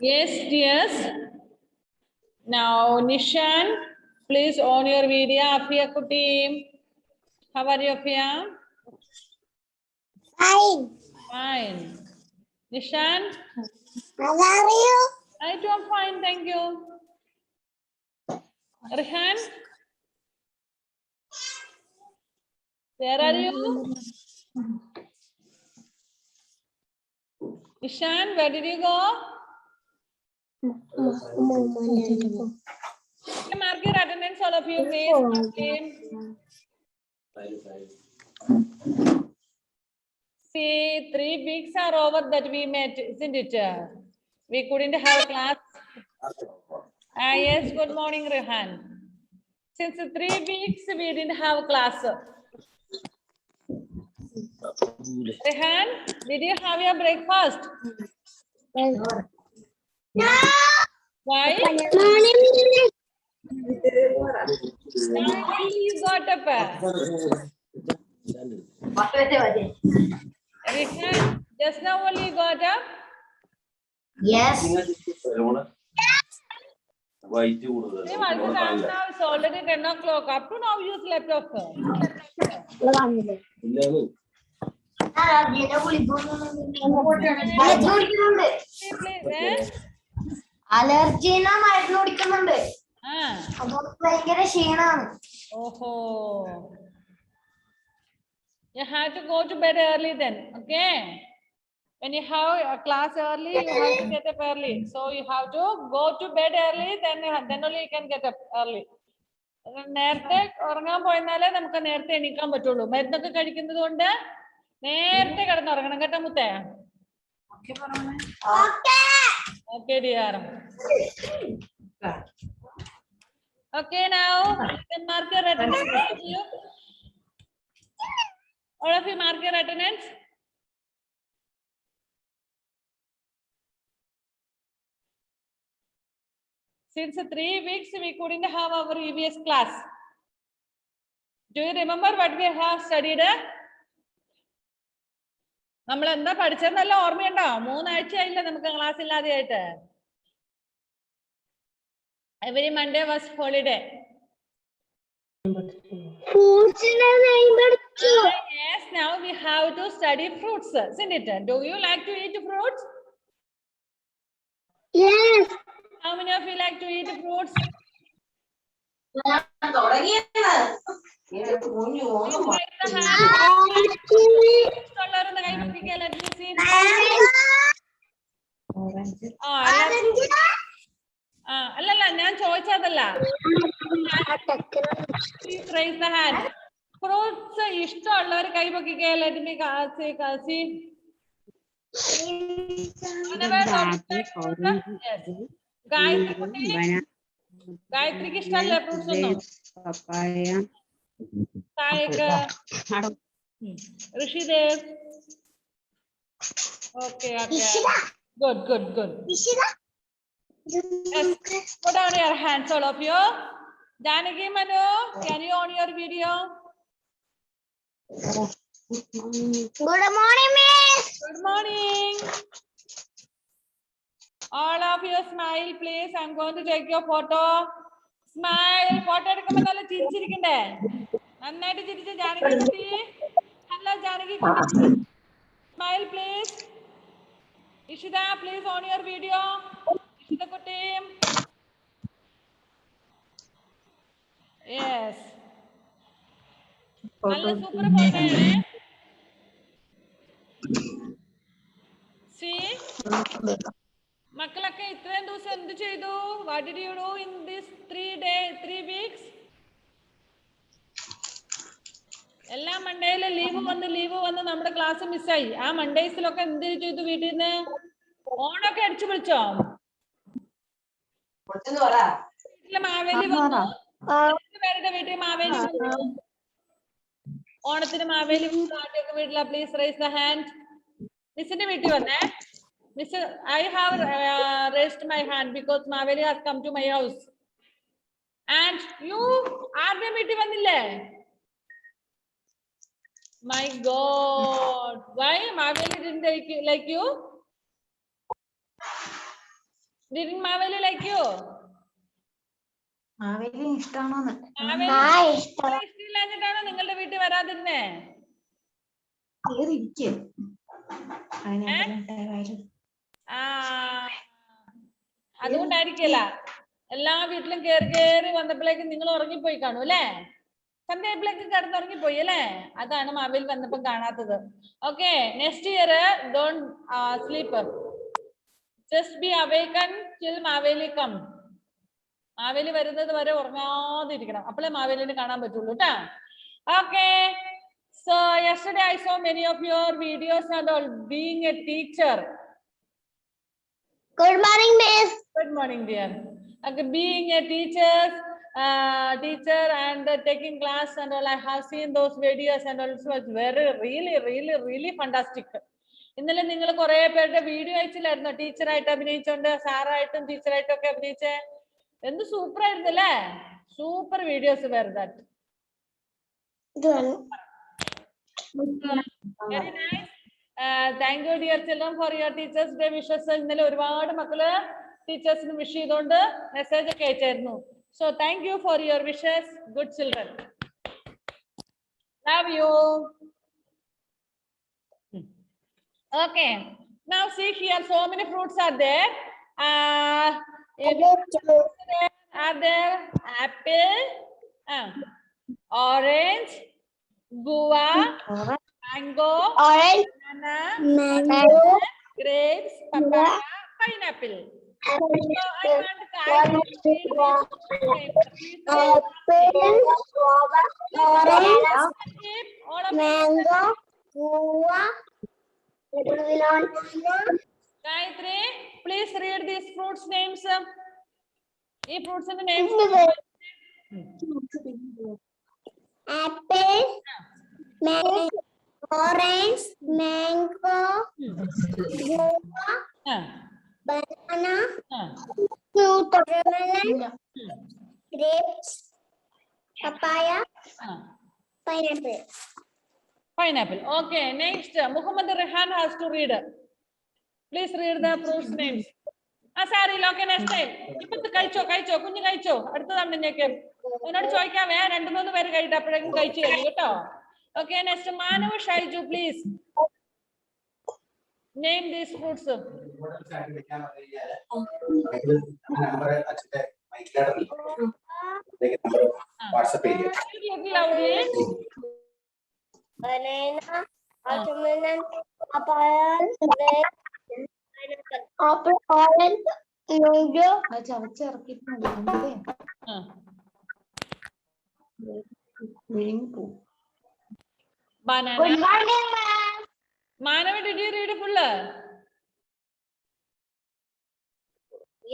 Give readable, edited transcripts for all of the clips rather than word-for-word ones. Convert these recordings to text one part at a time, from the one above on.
Yes, dears. Now, Nishan, please on your video. Afia Kutim. How are you, Afia? Fine. Fine. Nishan? How are you? I too am fine, thank you. Rehan? Where are you? Nishan, where did you go? Okay, mark your attendance, all of you, please. See, 3 weeks are over that we met, isn't it? We couldn't have class. Yes, good morning, Rehan. Since 3 weeks, we didn't have class. Rehan, did you have your breakfast? No. Why? Morning. Now only you got up. Rehan, just now only you got up? Yes. Now it's already 10 o'clock. Up to now you slept off. അലർജിന്ന് മരുന്ന് കുടിക്കുന്നുണ്ട് Ah. അതുകൊണ്ട് ഭയങ്കര ക്ഷീണാണ്. Oh. You have to go to bed early then, okay? When you have a class early, you have to get up early. So you have to go to bed early, then only you can get up early. നേരത്തെ ഉറങ്ങാൻ പോയെന്നാലേ നമുക്ക് നേരത്തെ എണീക്കാൻ പറ്റുള്ളൂ. മരുന്നൊക്കെ കഴിക്കുന്നത് കൊണ്ട് നേരത്തെ കിടന്നുറങ്ങണം കേട്ടോ മുത്തേ. Okay, dear. Okay, now you can mark your attendance. All of you mark your attendance. Since 3 weeks, we couldn't have our EVS class. Do you remember what we have studied? നമ്മൾ എന്താ പഠിച്ചതെന്നല്ല ഓർമ്മയുണ്ടോ? 3 ആഴ്ചയായില്ല നമുക്ക് class ഇല്ലാതെയായിട്ട്. Every Monday was holiday. Yes, now we have to study fruits, isn't it? Do you like to eat fruits? Yes. How many of you like to eat fruits? അല്ലല്ല ഞാൻ ചോദിച്ചതല്ല. Raise the hand. Fruits ഇഷ്ടമുള്ളവർ കൈ പൊക്കിക്കേ. Let me see. ഗായത്രിക്ക് ഇഷ്ടമല്ലേ fruits ഒന്നും? Rishidev. Okay. Good. Yes. Put down your hands, all of you. Janaki Manu, can you on your video? Good morning, miss. Good morning. All of you smile, please. I'm going to take your photo. Smile. Photo എടുക്കുമ്പോൾ നല്ല ചിരിച്ചിരിക്കണ്ടേ? നന്നായിട്ട് ചിരിച്ച് ജാനകി കുട്ടി. Hello, Janaki കുട്ടി. Smile, please. Ishita, please on your video. Ishita kutti. Yes. നല്ല super photo ആണ്. See? മക്കളൊക്കെ ഇത്രയും ദിവസം എന്ത് ചെയ്തു? What did you do in this 3 weeks? എല്ലാ മൺഡേയിലും ലീവ് വന്ന് നമ്മുടെ ക്ലാസ് മിസ്സായി. ആ മൺഡേസിലൊക്കെ എന്ത് ചെയ്തു? വീട്ടിൽ നിന്ന് ഓണൊക്കെ അടിച്ചു വിളിച്ചോ? വീട്ടില് മാവേലി വന്നു. പേരുടെ വീട്ടിൽ മാവേലി വന്നു. ഓണത്തിന് മാവേലി ആദ്യമൊക്കെ വീട്ടില. Please raise the hand. മിസ്സിന്റെ വീട്ടിൽ വന്നേ. Miss, I have raised my hand because Maveli has come to my house. And you ആരുടെയും വീട്ടിൽ വന്നില്ലേ? My God, why Maveli didn't like you? Didn't Maveli like you? Maveli ഇഷ്ടമാണോന്ന്? Maveli ഇഷ്ടമില്ലാഞ്ഞിട്ടാണോ നിങ്ങളുടെ വീട്ടിൽ വരാതിരുന്നേ? കേറിയിരിക്കും. അതുകൊണ്ടായിരിക്കല്ല എല്ലാ വീട്ടിലും കേറി വന്നപ്പോഴേക്കും നിങ്ങൾ ഉറങ്ങിപ്പോയി കാണും അല്ലേ? സന്ധ്യയപ്പോഴേക്ക് കിടന്നുറങ്ങിപ്പോയി അല്ലേ? അതാണ് മാവേലി വന്നപ്പോ കാണാത്തത്. Okay, next year don't sleep, just be awaken till Maveli come. Maveli വരുന്നത് വരെ ഉറങ്ങാതിരിക്കണം, അപ്പോഴേ മാവേലിനെ കാണാൻ പറ്റുള്ളൂ കേട്ടാ. Okay, so yesterday I saw many of your videos and all being a teacher. Good morning, Miss. Good morning, dear. Okay, being a teacher and taking class and all, I have seen those videos and also it's very really fantastic. ഇന്നലെ നിങ്ങൾ കുറെ പേരുടെ video അയച്ചില്ലായിരുന്നോ? ടീച്ചറായിട്ട് അഭിനയിച്ചോണ്ട്, സാറായിട്ടും ടീച്ചറായിട്ടും ഒക്കെ അഭിനയിച്ചേ. എന്ത് super ആയിരുന്നു അല്ലേ? Super videos were that. Very nice. Thank you, dear children, for your Teachers Day wishes. ഇന്നലെ ഒരുപാട് മക്കള് ടീച്ചേഴ്സിന് വിഷ് ചെയ്തോണ്ട് മെസ്സേജ് ഒക്കെ അയച്ചായിരുന്നു. So thank you for your wishes, good children. Love you. Okay, now see here, so many fruits are there. Are there apple, orange, guava, mango, Orange, banana, grapes, papaya, pineapple. So I want mango, guava, Gayatri, please read these fruits names. These fruits and names. apple, orange, mango, guava, banana, watermelon, grapes, papaya, pineapple. Pineapple. Okay, next. Muhammad Rehan has to read. Please read the fruits names. Sorry, okay, next time. ഇപ്പത്തെ കഴിച്ചോ കുഞ്ഞു കഴിച്ചോ, അടുത്തതാണ് നിന്നേക്ക് എന്നോട് ചോദിക്കാവേ, 2-3 പേര് കഴിയിട്ട് അപ്പോഴേക്കും കഴിച്ചു കഴിഞ്ഞു കേട്ടോ. Okay, next Manav Shaiju, please name these fruits. Banana, watermelon, papaya, apple, orange, mango. ചവച്ചിറക്കിട്ടുണ്ടല്ലേ വിഴുങ്ങിപ്പോ. Banana. Good morning, ma'am. Manavi, did you read full?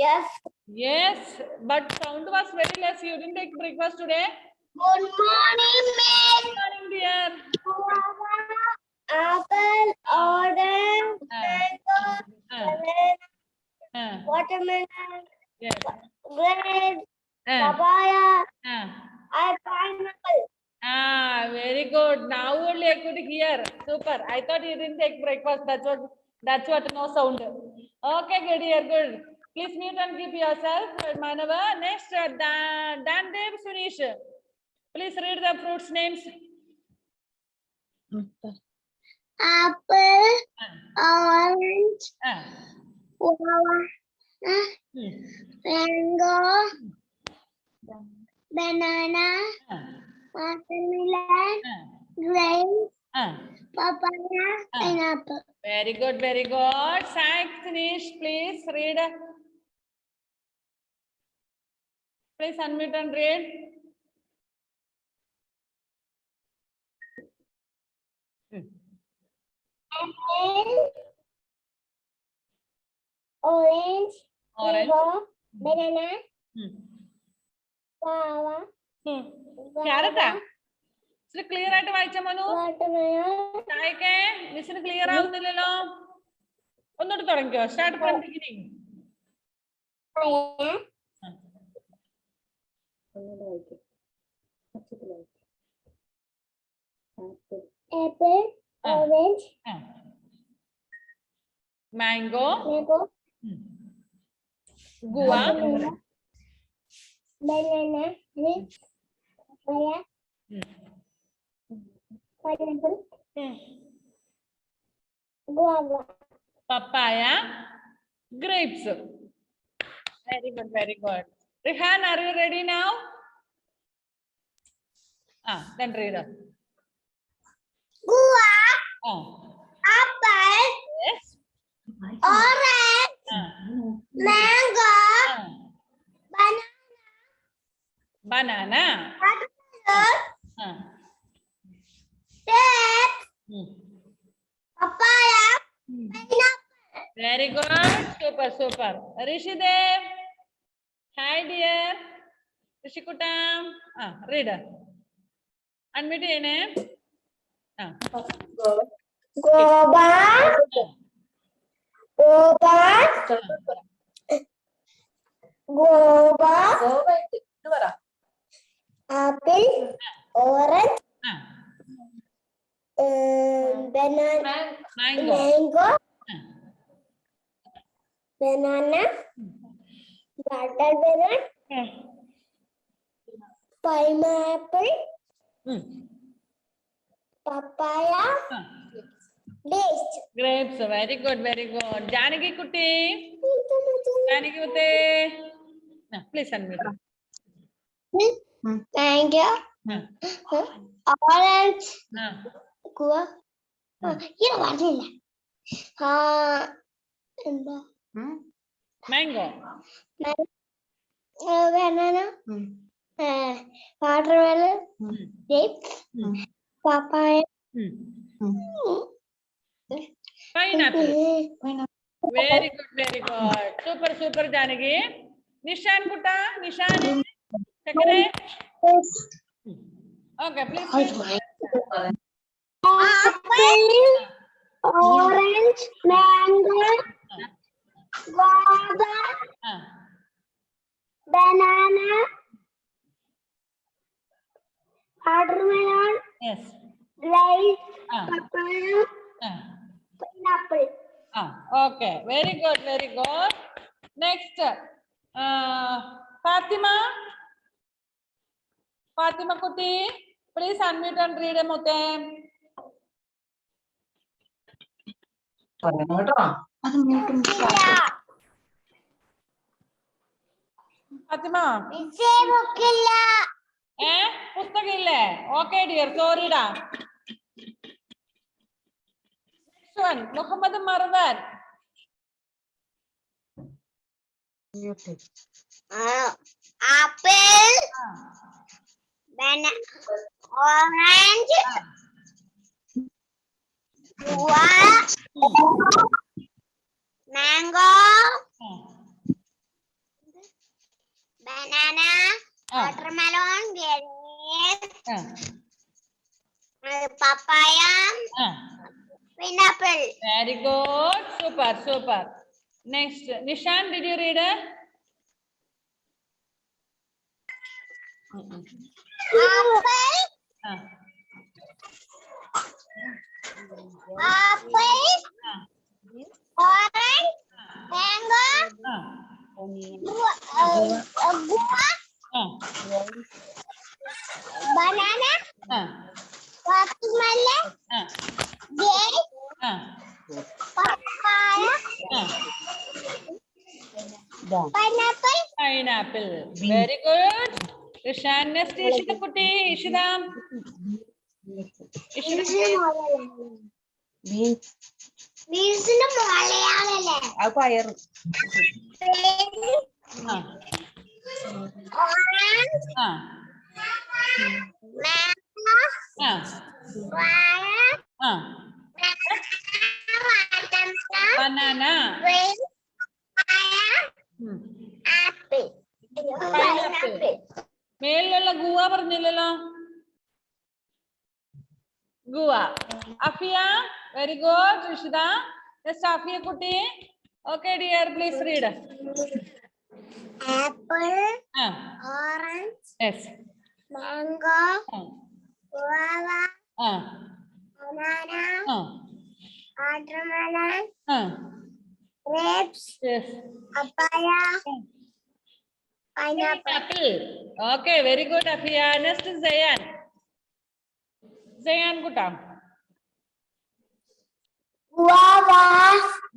Yes. Yes, but sound was very less. You didn't take breakfast today? Good morning, miss. Good morning, dear. Apple, orange, mango, banana, watermelon, Yes. grapes, papaya, and pineapple. Very good. Now only I could hear. Super. I thought you didn't take breakfast. That's what no sound. Okay, good, dear, good. Please mute and keep yourself, Manava. Next, Dandev Sunish. Please read the fruits names. Apple, orange, guava, mango, banana, watermelon, grapes, papaya, pineapple. Very good, very good. Thanks, Sunish. Please read. Please unmute and read. Orange, Orange. mango, banana, guava, Carrot. Clear ആയിട്ട് വായിച്ച മനു. ചായക്കെ മിസ്സിന് clear ആവുന്നില്ലല്ലോ. ഒന്നുകൂടി തുടങ്ങിക്കോ. Start from beginning. Apple, orange, mango, Guava. banana, grapes, papaya, pineapple, guava. Papaya. Grapes. Very good, very good. Rihan, are you ready now? Then read. Guava, apple, Yes. orange, mango, Banana. watermelon, grapes, papaya, pineapple. Very good. Super, super. Rishidev. Hi, dear. Rishikutam. Read. Unmute your name. Guava, apple, orange, banana, Mango. banana, watermelon, pineapple, papaya, dates. Grapes. Very good, very good. Janaki Kuti. Janaki Kuti. Please unmute. Thank you. Orange. Guava. ഇത് പറഞ്ഞില്ല എന്താ Mango. banana, watermelon, grapes, papaya, Pineapple. Very good, very good. Super, super, Janaki. Nishan Kutta. Nishan. Second. Okay, please. apple, orange, mango, guava, banana, watermelon, Yes. grapes, papaya, pineapple. Okay. Very good, very good. Next. Fatima. Fatima Kuti. Please unmute and read them. അത് മ്യൂട്ടും Fatima. ബുക്കില്ല പുസ്തകമില്ലേ? Okay, dear. Sorry, da. Next one. Muhammad Marwan. apple, banana, orange, guava, mango, banana, watermelon, grapes, papaya, pineapple. Very good. Super, super. Next. Nishan, did you read it? Apple, orange, mango, banana, watermelon, grape, papaya, pineapple. Pineapple. Very good. Rishan, next Ishita Kuti. Ishita. ബീൻസിന്റെ മലയാളല്ലേ അത് പയർ orange banana. Apple Pineapple. മേലുള്ള guava പറഞ്ഞില്ലല്ലോ. Guava. Afiya. Very good. Rishida. Next Afiya Kuti. Okay, dear. Please read. Apple, orange, Yes. mango, guava, banana, watermelon, grapes, Yes. papaya, pineapple, Apple. Okay, very good, Afia. Next is Zayan. Zayan Kuta. guava,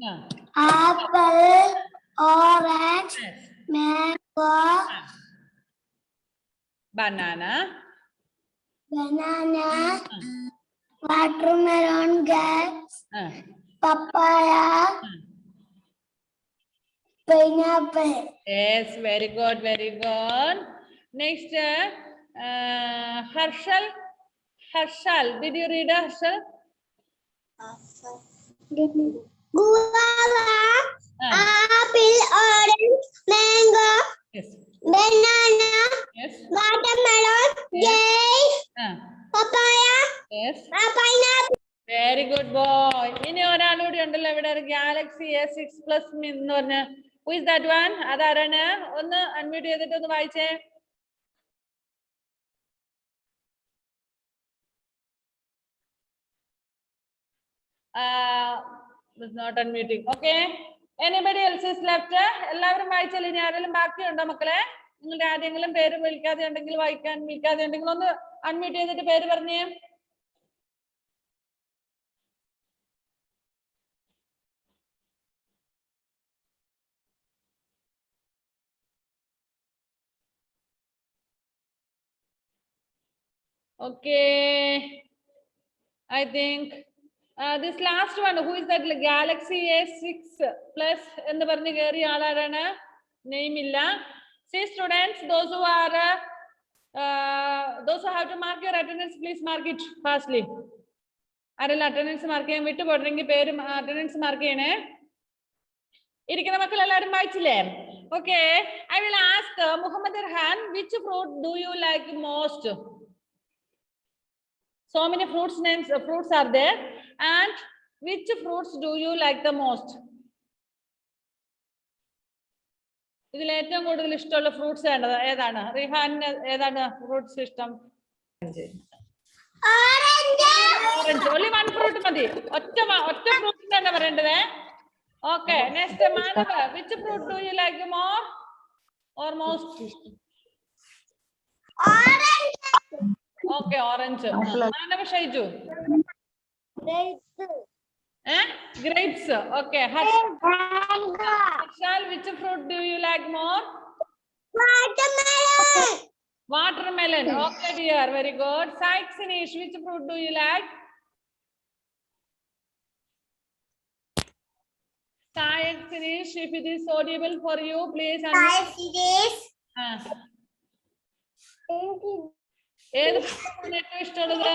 Yeah. apple, orange, Yes. mango, Banana. banana, watermelon, grapes, papaya, pineapple. Yes, very good, very good. Next, Harshal. Harshal, did you read Harshal? Guava, apple, orange, mango, Yes. banana, Yes. watermelon, Yes. grapes, papaya, Yes. pineapple. Very good boy. ഇനി ഒരാളൂടെ ഉണ്ടല്ലോ ഇവിടെ ഒരു Galaxy A6+ എന്ന് പറഞ്ഞ who is that one? അതാരാണ്? ഒന്ന് unmute ചെയ്തിട്ട് ഒന്ന് വായിച്ചേ. Is not unmuting. Okay. Anybody else is left? എല്ലാവരും വായിച്ചല്ലേ? ഇനി ആരെങ്കിലും ബാക്കിയുണ്ടോ മക്കളെ? നിങ്ങളുടെ ആരെങ്കിലും പേര് വിളിക്കാതെ ഉണ്ടെങ്കിൽ വായിക്കാൻ വിളിക്കാതെ ഉണ്ടെങ്കിൽ ഒന്ന് അൺമ്യൂട്ട് ചെയ്തിട്ട് പേര് പറഞ്ഞേ. Okay. I think this last one, who is that? Galaxy A6+ എന്ന് പറഞ്ഞ് കയറിയ ആളാരാണ്? Name ഇല്ല. See students, those who have to mark your attendance, please mark it fastly. ആരെല്ലാം attendance മാർക്ക് ചെയ്യാൻ വിട്ടു പോയിട്ടുണ്ടെങ്കിൽ പേര് attendance മാർക്ക് ചെയ്യണേ. ഇരിക്കുന്ന മക്കൾ എല്ലാവരും വായിച്ചില്ലേ? Okay. I will ask Muhammad Irhan, which fruit do you like most? So many fruits names, fruits are there, and which fruits do you like the most? ഇതിൽ ഏറ്റവും കൂടുതൽ ഇഷ്ടമുള്ള ഫ്രൂട്ട്സ് ഏതാണ്? റിഹാന് ഏതാണ് ഫ്രൂട്ട്സ് ഇഷ്ടം? ഓറഞ്ച്. only one fruit മതി. ഒറ്റ fruit തന്നെ പറയേണ്ടത്. Okay. Next, Manav, which fruit do you like more or most? Orange. Okay, orange. Manav Shaiju. Grapes. Okay. Harshal, which fruit do you like more? Watermelon. Watermelon. Okay, dear. Very good. Saik Sinesh, which fruit do you like? Saik Sinesh, if it is audible for you, please. ഏത് ഫ്രൂട്ടാണ് ഏറ്റവും ഇഷ്ടമുള്ളത്?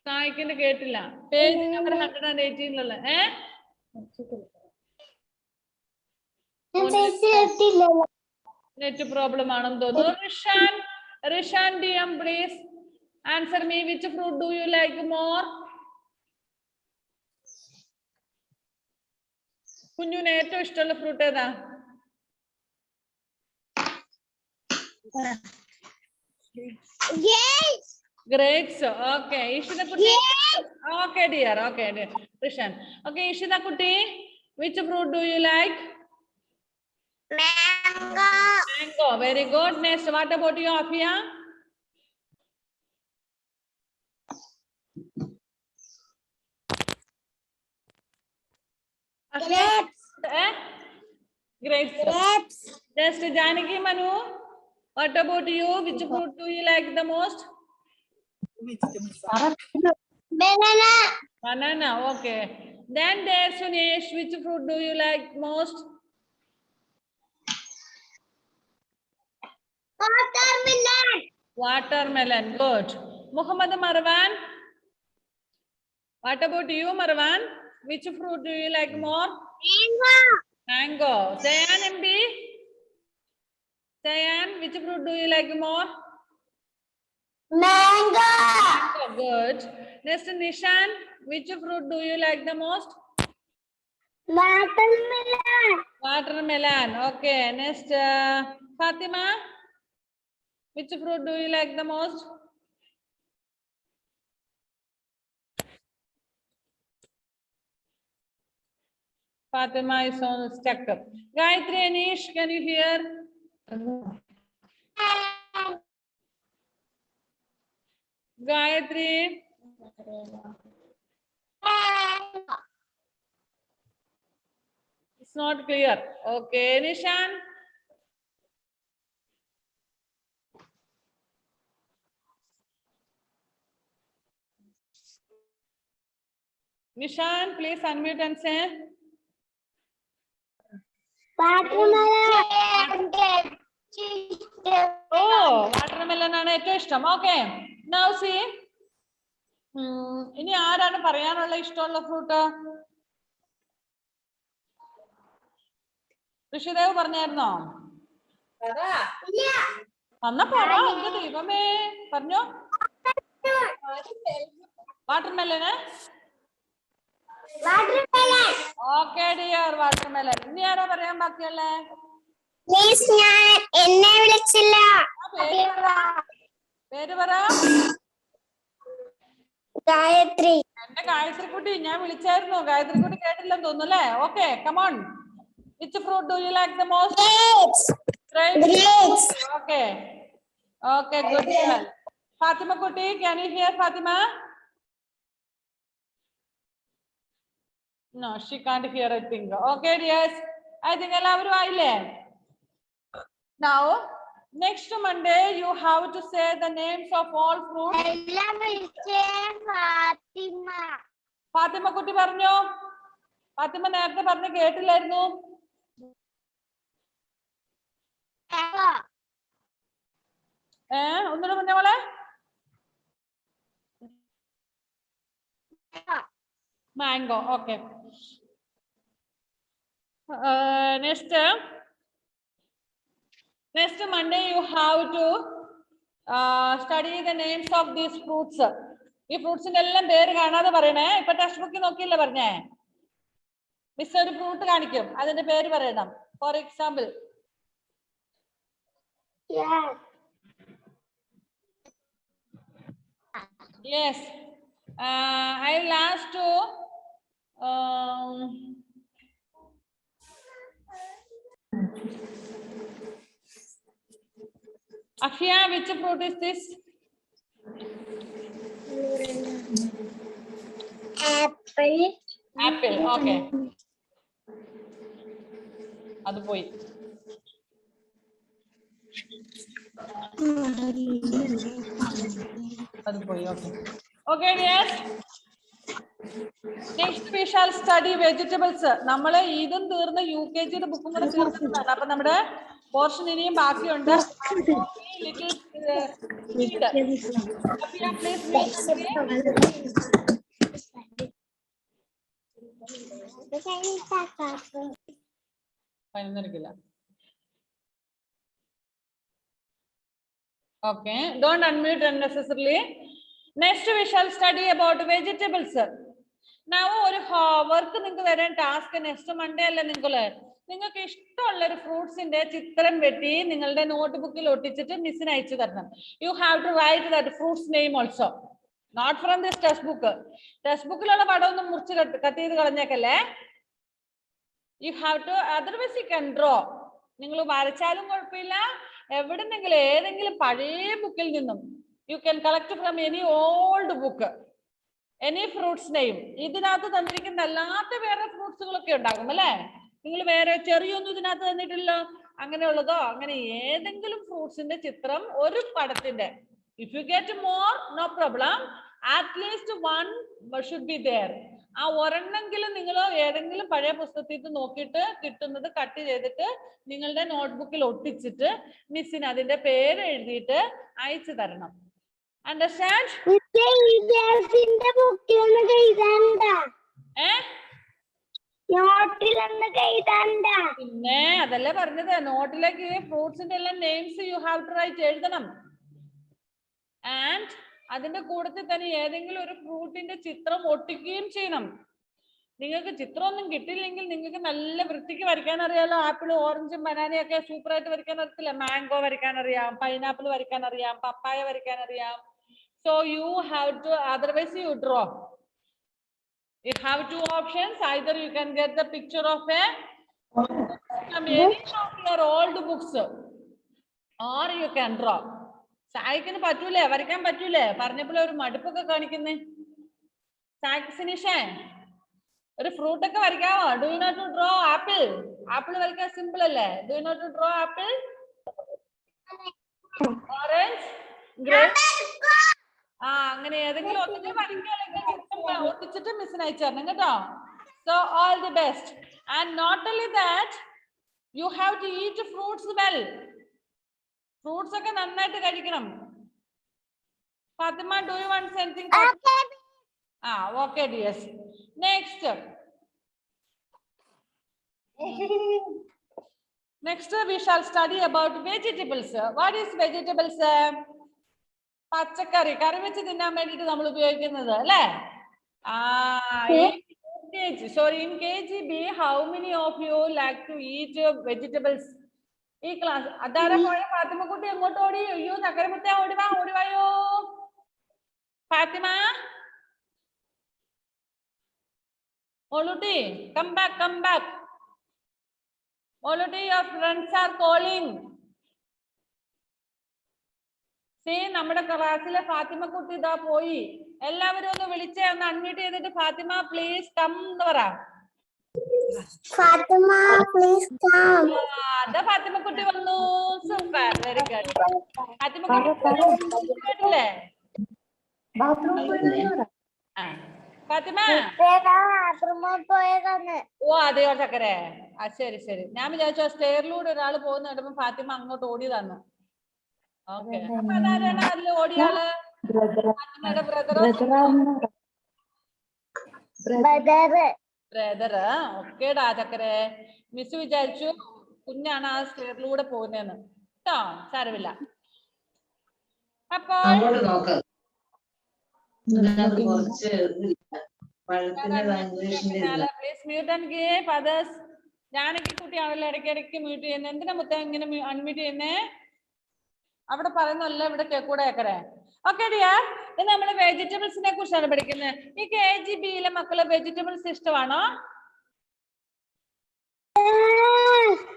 സായിക്കിന്റെ കേട്ടില്ല. Page number 118 net problem ആണെന്ന് തോന്നുന്നു. Rishan DM, please answer me. Which fruit do you like more? കുഞ്ഞുന് ഏറ്റവും ഇഷ്ടമുള്ള fruit ഏതാ? Grapes. Okay. Ishita Kutti. Okay, dear. Okay, dear. Rishan. Okay, Ishita Kutti. Which fruit do you like? Mango. Mango. Very good. Next, what about you, Afia? Grapes. Grapes. Grapes. Next, Janaki Manu. What about you? Which fruit do you like the most? Banana. Banana. Okay. Then there's Sunesh. Which fruit do you like most? Watermelon. Watermelon. Good. Muhammad Marwan. What about you, Marwan? Which fruit do you like more? Mango. Mango. Sayan MB. Sayan, which fruit do you like more? Mango. Mango. Good. Next, Nishan. Which fruit do you like the most? Watermelon. Watermelon. Okay. Next, Fatima. Which fruit do you like the most? Fatima is on stuck. Gayatri, Anish, can you hear? Gayatri. It's not clear. Okay, Nishan. Nishan, please unmute and say. Watermelon. Oh, watermelon ആണ് ഏറ്റവും ഇഷ്ടം. Okay. Now see. ഇനി ആരാണ് പറയാനുള്ള ഇഷ്ടമുള്ള fruit? Rishidev പറഞ്ഞായിരുന്നോ? എന്നാ പറ. എന്റെ ദൈവമേ, പറഞ്ഞോ. വാട്ടർമെലന്. Okay dear, watermelon. ഇനി ആരാ പറയാൻ ബാക്കിയുള്ളേ? എന്നെ വിളിച്ചില്ല. പേര് പറ. ഗായത്രി. എന്റെ ഗായത്രി കുട്ടി ഞാൻ വിളിച്ചായിരുന്നു. ഗായത്രി കുട്ടി കേട്ടില്ലെന്ന് തോന്നുന്നു അല്ലേ? Okay, come on. Which fruit do you like the most? Grapes. Okay. Okay, good girl. Fatima Kutti, can you hear Fatima? No, she can't hear a thing. Okay, yes. I think എല്ലാവരും ആയില്ലേ? Now, next Monday you have to say the names of all fruits. Fatima Kutti പറഞ്ഞോ? ഫാത്തിമ നേരത്തെ പറഞ്ഞ് കേട്ടില്ലായിരുന്നു. ഒന്നുകൂടെ പറഞ്ഞ മോളെ. Mango. Okay. Next Monday you have to study the names of these fruits. ഈ ഫ്രൂട്ട്സിന്റെ എല്ലാം പേര് കാണാതെ പറയണേ. ഇപ്പൊ ടെക്സ്റ്റ് ബുക്കിൽ നോക്കിയില്ലേ പറഞ്ഞേ? മിസ് ഒരു ഫ്രൂട്ട് കാണിക്കും, അതിന്റെ പേര് പറയണം. For example. Yes. I will ask to Afia, which fruit is this? Apple. Apple. Okay. അത് പോയി. അത് പോയി. Okay. Okay, yes. Next we shall study vegetables. നമ്മള് ഇതും തീർന്ന് UKGയുടെ ബുക്കും കൂടെ തീർന്നിട്ടാണ്. അപ്പൊ നമ്മുടെ പോർഷൻ ഇനിയും ബാക്കിയുണ്ട്. Okay, don't unmute unnecessarily. Next we shall study about vegetables. Now ഒരു വർക്ക് നിങ്ങൾക്ക് തരാൻ ടാസ്ക് നെക്സ്റ്റ് മൺഡേ അല്ലേ നിങ്ങൾക്ക് ഇഷ്ടമുള്ള ഒരു ഫ്രൂട്ട്സിന്റെ ചിത്രം വെട്ടി നിങ്ങളുടെ നോട്ട് ബുക്കിൽ ഒട്ടിച്ചിട്ട് മിസ്സിന് അയച്ചു തരണം. You have to write that fruits name also, not from this text book. Text ബുക്കിലുള്ള പടം ഒന്നും മുറിച്ച് കട്ട് ചെയ്ത് കളഞ്ഞേക്കല്ലേ. You have to, otherwise you can draw. നിങ്ങൾ വരച്ചാലും കുഴപ്പമില്ല, എവിടെന്നെങ്കിലും ഏതെങ്കിലും പഴയ ബുക്കിൽ നിന്നും you can collect from any old book, any fruits name. ഇതിനകത്ത് തന്നിരിക്കുന്ന അല്ലാത്ത വേറെ ഫ്രൂട്ട്സുകളൊക്കെ ഉണ്ടാകും അല്ലെ? നിങ്ങൾ വേറെ ചെറിയൊന്നും ഇതിനകത്ത് തന്നിട്ടില്ലല്ലോ, അങ്ങനെയുള്ളതോ അങ്ങനെ ഏതെങ്കിലും ഫ്രൂട്ട്സിന്റെ ചിത്രം ഒരു പടത്തിന്റെ. If you get more no problem, at least one should be there. ആ ഒരെണ്ണെങ്കിലും നിങ്ങൾ ഏതെങ്കിലും പഴയ പുസ്തകത്തിൽ നോക്കിയിട്ട് കിട്ടുന്നത് കട്ട് ചെയ്തിട്ട് നിങ്ങളുടെ നോട്ട്ബുക്കിൽ ഒട്ടിച്ചിട്ട് മിസ്സിന് അതിന്റെ പേര് എഴുതിയിട്ട് അയച്ചു തരണം. അണ്ടർസ്റ്റാൻഡ്? പിന്നെ അതല്ലേ പറഞ്ഞത്, നോട്ടിലേക്ക് ഫ്രൂട്ട്സിന്റെ എല്ലാം names you have to write എഴുതണം. ആൻഡ് അതിന്റെ കൂട്ടത്തിൽ തന്നെ ഏതെങ്കിലും ഒരു ഫ്രൂട്ടിന്റെ ചിത്രം ഒട്ടിക്കുകയും ചെയ്യണം. നിങ്ങൾക്ക് ചിത്രമൊന്നും കിട്ടില്ലെങ്കിൽ നിങ്ങൾക്ക് നല്ല വൃത്തിക്ക് വരയ്ക്കാൻ അറിയാലോ. ആപ്പിൾ, ഓറഞ്ചും ബനാനയൊക്കെ സൂപ്പറായിട്ട് വരയ്ക്കാൻ അറിയത്തില്ല. മാംഗോ വരയ്ക്കാൻ അറിയാം, പൈനാപ്പിൾ വരയ്ക്കാൻ അറിയാം, പപ്പായ വരയ്ക്കാൻ അറിയാം. So you have to, otherwise you draw. You have two options. Either you can get the picture of from any of your old books, or you can draw. സായിക്കിന് പറ്റൂലേ, വരയ്ക്കാൻ പറ്റൂലേ? പറഞ്ഞപ്പോൾ ഒരു മടുപ്പൊക്കെ കാണിക്കുന്നേ. സാക്സിനിഷേ, ഒരു ഫ്രൂട്ട് ഒക്കെ വരയ്ക്കാമോ? Do you know to draw apple? Apple വരയ്ക്കാൻ സിമ്പിൾ അല്ലേ? Do you know to draw apple? Orange, grape. ആ, അങ്ങനെ ഏതെങ്കിലും ഒന്നെങ്കിലും വരയ്ക്കുകയാണെങ്കിൽ ചിത്രം ഒട്ടിച്ചിട്ട് മിസ്സിന് അയച്ചു തരണം കേട്ടോ. So all the best. And not only that, you have to eat fruits well. Fruits ഒക്കെ നന്നായിട്ട് കഴിക്കണം. Fathima, do you want something? Okay, dears. Next. Next, we shall study about vegetables. What is vegetables? പച്ചക്കറി, കറി വെച്ച് തിന്നാൻ വേണ്ടിട്ട് നമ്മൾ ഉപയോഗിക്കുന്നത് അല്ലേ? In KGB, how many of you like to eat vegetables? ഈ ക്ലാസ് അതാരാ പോയ? ഫാത്തിമക്കുട്ടി എങ്ങോട്ട് ഓടി? അയ്യോ, ചക്കരമുത്ത ഓടിവായോ Fathima. Oluti, come back. Oluti, your friends are calling. See, നമ്മുടെ ക്ലാസ്സിലെ ഫാത്തിമ കുട്ടി ഇതാ പോയി. എല്ലാവരും ഒന്ന് വിളിച്ചേ, ഒന്ന് അൺമ്യൂട്ട് ചെയ്തിട്ട് ഫാത്തിമ പ്ലീസ് കം എന്ന് പറ. Fathima please come. അതാ ഫാത്തിമ കുട്ടി വന്നു. Super, very good. ഫാത്തിമ കുട്ടി കേട്ടില്ലേ? ഫാത്തിമ, ഓ അതെയോ ചക്കരെ. ശരി. ഞാൻ വിചാരിച്ചു സ്റ്റെയറിലൂടെ ഒരാൾ പോകുന്ന കേട്ടപ്പോ ഫാത്തിമ അങ്ങോട്ട് ഓടി തന്നു. ഓക്കെ, അപ്പൊ അതാരാണ് അതിൽ ഓടിയാള്? ഫാത്തിമയുടെ ബ്രദർ. ഓക്കേടാ ചക്കരെ. മിസ് വിചാരിച്ചു കുഞ്ഞാണ് ആ സ്റ്റെയറിലൂടെ പോകുന്നതെന്ന് കേട്ടോ. സാരമില്ല. അപ്പോൾ ജാനകി കുട്ടിയാണല്ലോ ഇടയ്ക്കിടയ്ക്ക് മ്യൂട്ട് ചെയ്യുന്നത്. എന്തിനാ മുത്തം ഇങ്ങനെ അൺമ്യൂട്ട് ചെയ്യുന്നേ? അവിടെ പറയുന്നല്ല ഇവിടെ കേക്കൂടെ കേക്കറേ. ഓക്കെ ഡിയർ, ഇത് നമ്മള് വെജിറ്റബിൾസിനെ കുറിച്ചാണ് പഠിക്കുന്നത്. ഈ KGBയിലെ മക്കള് വെജിറ്റബിൾസ് ഇഷ്ടമാണോ?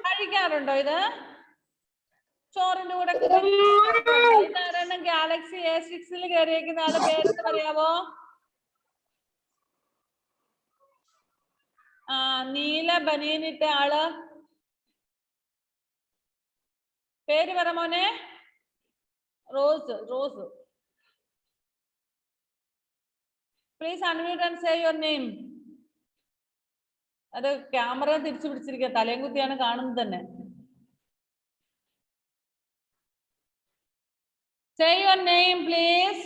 കഴിക്കാറുണ്ടോ ഇത്? ചോറിന്റെ കൂടെ ഗാലക്സി A6 കയറിയേക്കുന്ന ആള് പേരെന്ന് പറയാവോ? നീല ബനിയനിട്ട ആള് പേര് പറ മോനെ. Rose. Please unmute and say your name. അത് ക്യാമറ തിരിച്ചു പിടിച്ചിരിക്കുക, തലയും കുത്തിയാണ് കാണുന്നത് തന്നെ. Say your name, please.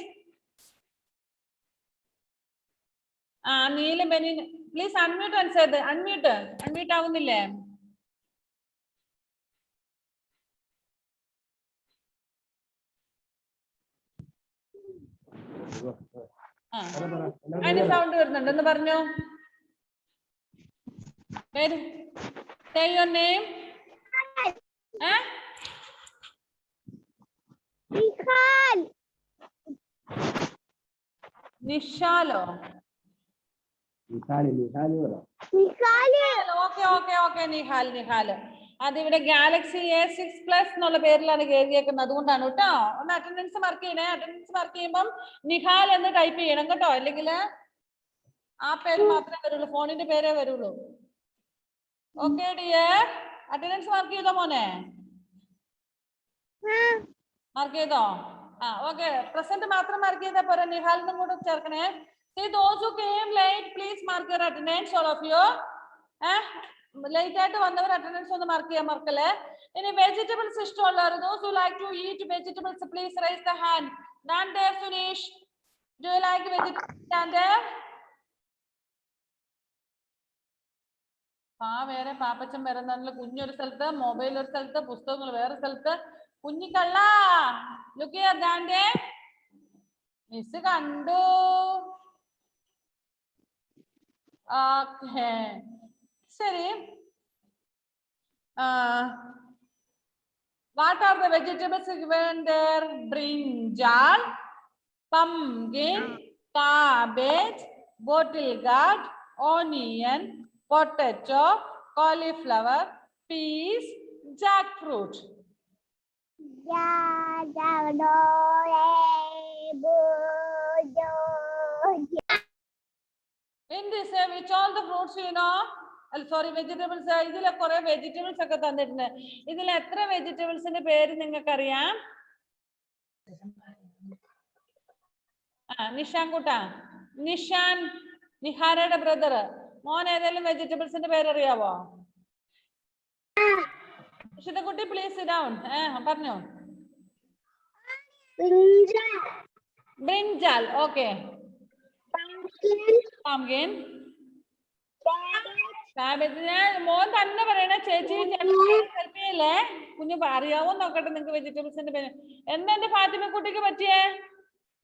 നീല ബനിയൻ. Please unmute and say that. Unmute ആവുന്നില്ലേ? അതിന് സൗണ്ട് വരുന്നുണ്ട്, എന്ന് പറഞ്ഞു. Say your name. നിഷാലോ? ഓക്കെ നിഹാല്. അതിവിടെ ഗാലക്സി A6+ എന്നുള്ള പേരിലാണ് കയറിയേക്കുന്നത്, അതുകൊണ്ടാണ് കേട്ടോ. ഒന്ന് അറ്റൻഡൻസ് മാർക്ക് ചെയ്യണേ. അറ്റൻഡൻസ് മാർക്ക് ചെയ്യുമ്പം നിഹാൽ എന്ന് ടൈപ്പ് ചെയ്യണം കേട്ടോ, അല്ലെങ്കിൽ ആ പേര് മാത്രമേ വരുള്ളൂ, ഫോണിന്റെ പേരേ വരുള്ളൂ. ഓക്കെ ഡിയർ, അറ്റൻഡൻസ് മാർക്ക് ചെയ്തോ മോനെ? മാർക്ക് ചെയ്തോ? ഓക്കെ. പ്രസന്റ് മാത്രം മാർക്ക് ചെയ്താൽ പോരാ, നിഹാലിനും കൂടെ ചേർക്കണേ. See, those who came late, please mark your attendance, all of you. Late ആയിട്ട് വന്നവർ അറ്റൻഡൻസ് ഒന്ന് മാർക്ക് ചെയ്യാൻ മറക്കല്ലേ. ഇനി വെജിറ്റബിൾസ് ഇഷ്ടമുള്ളവർ, those who like to eat vegetables, please raise the hand. Stand there, Sunish. Do you like vegetables? Stand there. വേറെ പാപ്പച്ചൻ വരുന്ന കുഞ്ഞൊരു സ്ഥലത്ത്, മൊബൈൽ ഒരു സ്ഥലത്ത്, പുസ്തകങ്ങൾ വേറെ സ്ഥലത്ത്. കുഞ്ഞിക്കള്ള, look here, stand there. Miss കണ്ടു. ശരി. What are the vegetables given there? Brinjal, pumpkin, cabbage, bottle gourd, onion, potato, cauliflower, peas, jackfruit. In this, which all the fruits you know? Sorry, vegetables. ഇതിലെ കുറെ vegetables ഒക്കെ തന്നിട്ടുണ്ട്. ഇതിൽ എത്ര വെജിറ്റബിൾസിന്റെ പേര് നിങ്ങൾക്ക് അറിയാം? നിഷാൻ കൂട്ടാ, നിഷാൻ, നിഹാരയുടെ ബ്രദർ, മോൻ ഏതെങ്കിലും വെജിറ്റബിൾസിന്റെ പേര് അറിയാവോ? കുട്ടി പ്ലീസ് സിറ്റ് ഡൗൺ. പറഞ്ഞോ. Brinjal, okay. pumpkin, കാബേജിന് മോൻ തന്നെ പറയണ. ചേച്ചി ഹെൽപ്പ് ചെയ്യല്ലേ? കുഞ്ഞു അറിയാവോ നോക്കട്ടെ നിങ്ങക്ക് വെജിറ്റബിൾസിന്റെ പേര്. എന്താ എന്റെ ഫാത്തിമ കുട്ടിക്ക് പറ്റിയേ?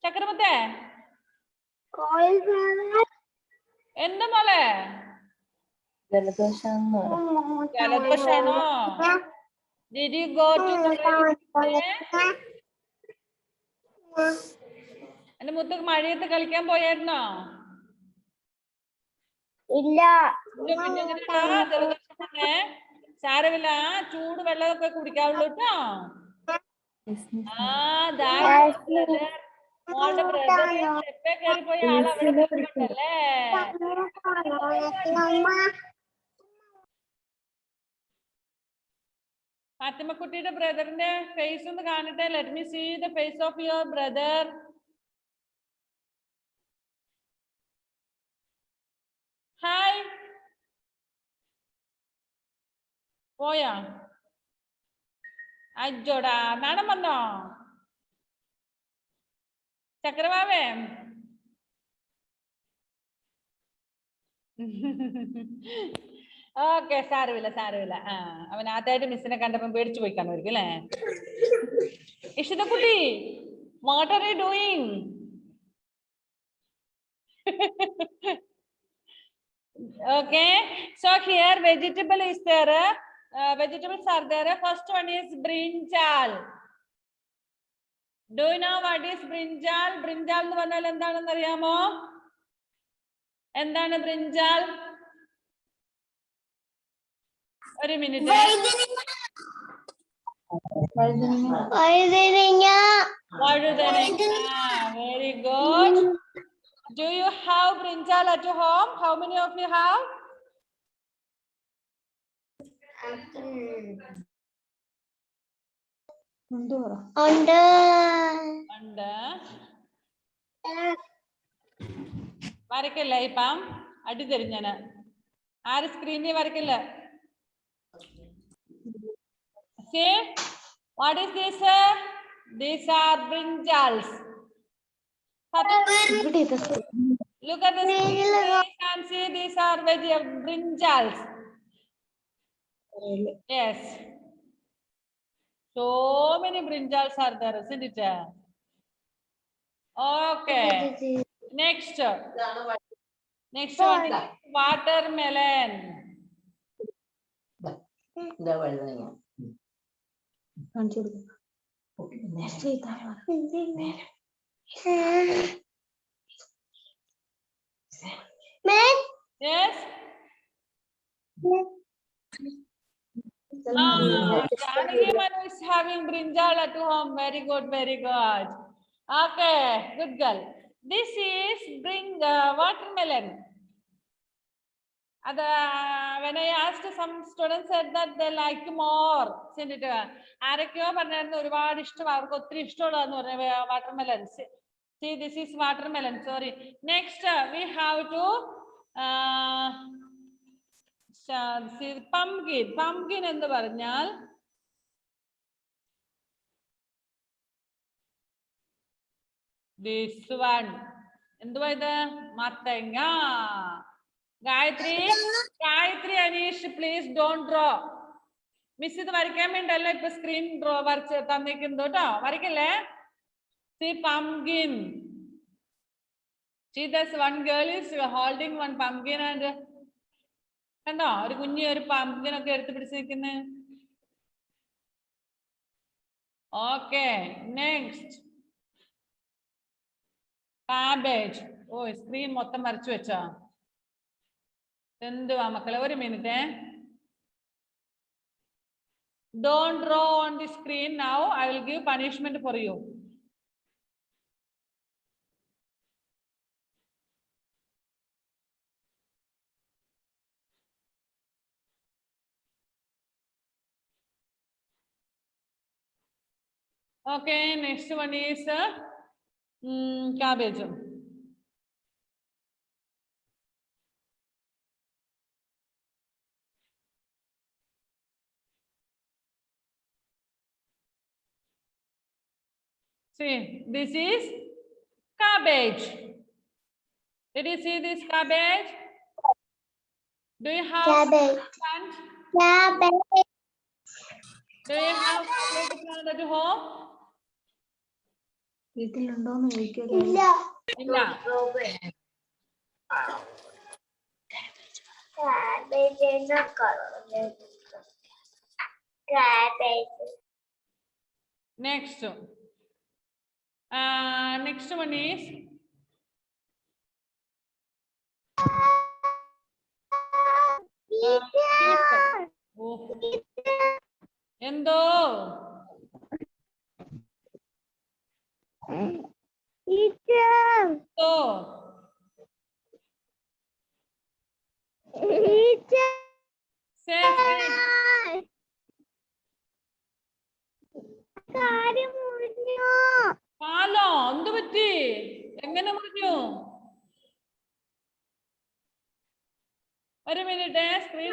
ചക്രമത്തെ എന്താ മോളെ? ജലദോഷാണോ? Did you go to the എന്റെ മുത്തക്ക് മഴയത്ത് കളിക്കാൻ പോയായിരുന്നോ? ഇല്ല. സാരമില്ല, ചൂട് വെള്ളമൊക്കെ കുടിക്കാവുള്ളൂ കേട്ടോ. മോളുടെ ബ്രദർ സ്റ്റെപ്പേ കയറിപ്പോയ ആളവിടെ നിൽക്കുന്നുണ്ടല്ലേ. ഫാത്തിമക്കുട്ടിയുടെ ബ്രദറിന്റെ ഫേസ് ഒന്ന് കാണട്ടെ. Let me see the face of your brother. Hi. പോയാ? അജോടാ, നാണം വന്നോ ചക്രവാവേ? ഓക്കെ, സാരമില്ല സാരമില്ല. അവൻ ആദ്യമായിട്ട് മിസ്സിനെ കണ്ടപ്പോ പേടിച്ചു പോയി കാണുമായിരിക്കും അല്ലേ? ഇഷിതക്കുട്ടി, what are you doing? Okay, so here vegetable is there. Vegetables are there. First one is brinjal. Do you know what is brinjal? Brinjal എന്ന് പറഞ്ഞാൽ എന്താണെന്ന് അറിയാമോ? എന്താണ് brinjal? ഒരു മിനിറ്റ്. വഴുതനങ്ങ. Very good. Do you have brinjal at home? How many of you have? ഉണ്ട്. വരക്കല്ല ഇപ്പം അടി തരും ഞാന്. ആര് സ്ക്രീനിൽ വരക്കില്ല. See, what is this? These are brinjals. Look at the screen and see these are brinjals. Yes. So many brinjals are there, isn't it? Okay. Next one is watermelon. Yes. Janaki Manu is having brinjal at home. Very good, very good. Okay, good girl. This is watermelon. When I asked, some students said that they like more. ആരൊക്കെയോ പറഞ്ഞായിരുന്നു ഒരുപാട് ഇഷ്ടം, അവർക്ക് ഒത്തിരി ഇഷ്ടമുള്ളതെന്ന് പറഞ്ഞ watermelon. See, this is watermelon. Sorry. Next, we have to see pumpkin. Pumpkin എന്ന് പറഞ്ഞാൽ this one. എന്തുവാ ഇത്? മത്തങ്ങ. Gayatri, Anish, please don't draw. Miss ഇത് വരയ്ക്കാൻ വേണ്ടല്ല ഇപ്പൊ സ്ക്രീൻ ഡ്രോ വരച്ച് തന്നിരിക്കുന്നു കേട്ടോ. വരയ്ക്കല്ലേ? See, pumpkin. See, this one girl is holding one pumpkin and കണ്ടോ ഒരു കുഞ്ഞി ഒരു pumpkin ഒക്കെ എടുത്ത് പിടിച്ചിരിക്കുന്നു. Okay, next. Cabbage. ഓ സ്ക്രീൻ മൊത്തം വരച്ചു വെച്ചാ എന്തുവാ മക്കളെ ഒരു minute don't draw on the screen now. I will give punishment for you. Okay, next one is cabbage. See, this is cabbage. Did you see this cabbage? Do you have Cabbage. plant? Cabbage. Do you have cabbage plant at home? വീട്ടിലുണ്ടോന്ന് ചോദിക്കുക. ഇല്ല. ഇല്ല. Cabbage no color. Cabbage. Next. Next one is എന്തോ എന്തോ കാലോ എന്ത് പറ്റി എങ്ങനെ മുറിഞ്ഞു ഒരു മിനിറ്റ് സ്ക്രീൻ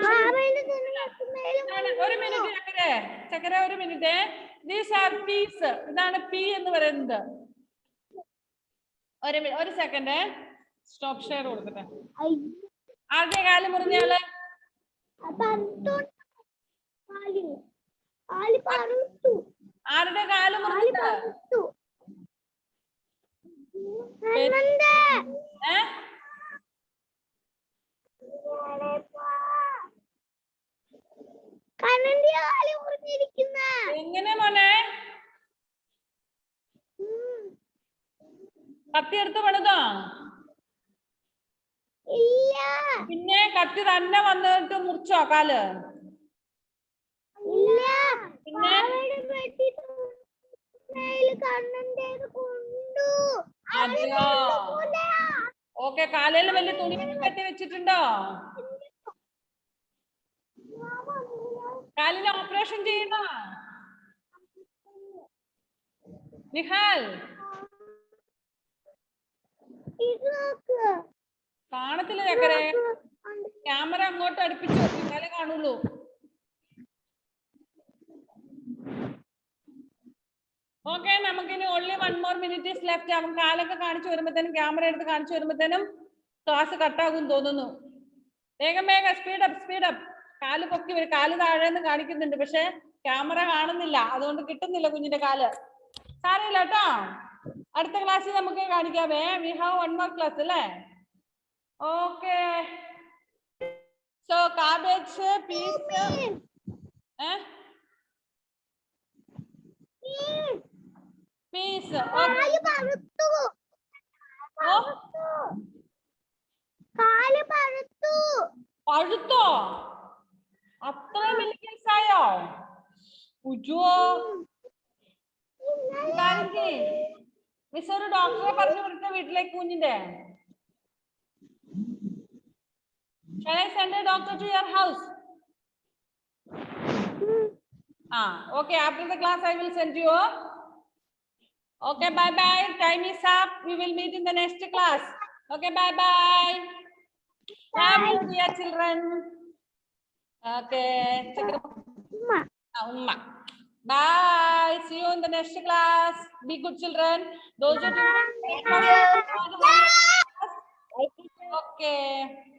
ഒരു മിനിറ്റ് ചക്കര ഒരു മിനിറ്റ് ദീസ് ആർ പീസ് ഇതാണ് പി എന്ന് പറയുന്നത് ഒരു സെക്കൻഡ് സ്റ്റോപ്പ് ഷെയർ കൊടുക്കട്ടെ ആരുടെ കാല് മുറിഞ്ഞാല് ആരുടെ കാല് മുറിഞ്ഞത് എങ്ങനെ മോനെ കത്തി എടുത്ത് പണിതോ പിന്നെ കത്തി തന്നെ വന്നിട്ട് മുറിച്ചോ കാല് പിന്നെ അതെയോ ഓക്കെ കാലയിൽ വലിയ തുണി കെട്ടി വെച്ചിട്ടുണ്ടോ കാലിന് ഓപ്പറേഷൻ ചെയ്യണോ നിഹാൽ കാണത്തില്ല ചക്കരെ ക്യാമറ അങ്ങോട്ട് അടുപ്പിച്ചു വെച്ചാലേ കാണുള്ളൂ ഓക്കെ നമുക്കിനി only 1 more minute is left അവൻ കാലൊക്കെ കാണിച്ചു വരുമ്പോഴത്തേനും ക്യാമറ എടുത്ത് കാണിച്ചു വരുമ്പോഴത്തേനും ക്ലാസ് കട്ടാകും തോന്നുന്നു വേഗം സ്പീഡപ്പ് കാല് പൊക്കി വരും കാല് താഴേന്ന് കാണിക്കുന്നുണ്ട് പക്ഷെ ക്യാമറ കാണുന്നില്ല അതുകൊണ്ട് കിട്ടുന്നില്ല കുഞ്ഞിന്റെ കാല് സാരമില്ല കേട്ടോ അടുത്ത ക്ലാസ്സിൽ നമുക്ക് കാണിക്കാവേ വി ഹാവ് 1 more class അല്ലേ okay so cabbage piece piece പഴുത്തോ അത്രയും വലിയ കേസായോ മിസ് ഒരു ഡോക്ടറെ പറഞ്ഞു വിട്ട വീട്ടിലേക്ക് കുഞ്ഞിന്റെ Shall I send a doctor to your house? Okay, after the class I will send you. Okay, bye. Time is up. We will meet in the next class. Okay, bye. Love you, dear children. Okay. Umma. Bye. See you in the next class. Be good children. Those who do not. Okay.